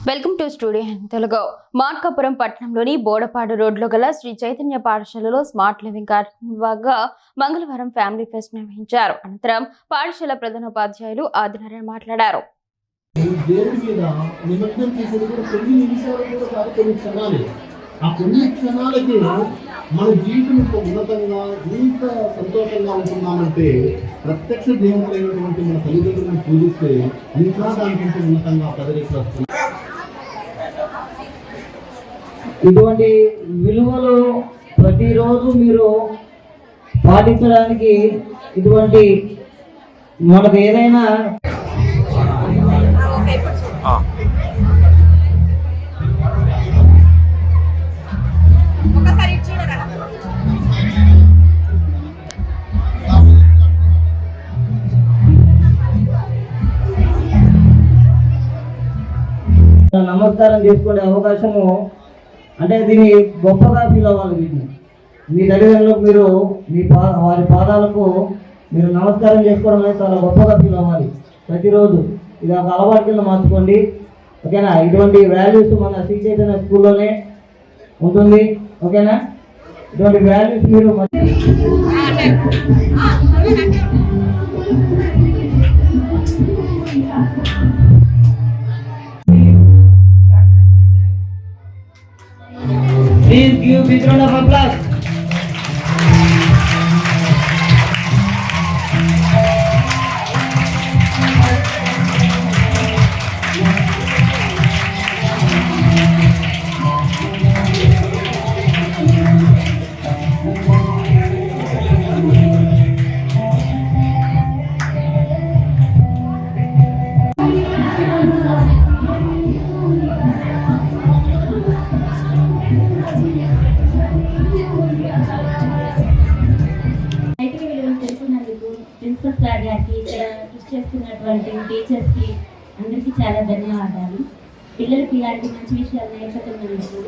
Welcome to studio Telugu. Markapuram పట్టణంలోని బోడపాడు రోడ్లో గల శ్రీ చైతన్య పాఠశాలలో స్మార్ట్ లివింగ్ కార్యక్రమంగా మంగళవారం ఫ్యామిలీ ఫెస్ట్ నిర్వహించారు. అనంతరం పాఠశాల ప్రధానోపాధ్యాయులు ఆదినారాయణ మాట్లాడారు. మన జీవితం ఉన్నతంగా ఇంత సంతోషంగా ఉంటున్నామంటే ప్రత్యక్ష దేవుడైనటువంటి మన తల్లిదండ్రులను పూజిస్తే ఇంకా దానికంటే ఉన్నతంగా పదవిస్తుంది. ఇటువంటి విలువలు ప్రతిరోజు మీరు పాటించడానికి ఇటువంటి మనకు ఏదైనా నమస్కారం చేసుకునే అవకాశము అంటే దీన్ని గొప్పగా ఫీల్ అవ్వాలి. వీటిని మీ తల్లిదండ్రులకు మీరు వారి పాదాలకు మీరు నమస్కారం చేసుకోవడం అనేది చాలా గొప్పగా ఫీల్ అవ్వాలి. ప్రతిరోజు ఇది ఒక అలవాటు కింద మార్చుకోండి, ఓకేనా? ఇటువంటి వాల్యూస్ మన శ్రీ చైతన్య స్కూల్లోనే ఉంటుంది, ఓకేనా? ఇటువంటి వాల్యూస్ మీరు Please give big round of applause. Principal sir గారికి, ఇక్కడ కృషి చేస్తున్నటువంటి టీచర్స్కి అందరికీ చాలా ధన్యవాదాలు. పిల్లలకి ఇలాంటి మంచి విషయాలు నేర్పుతున్నందుకు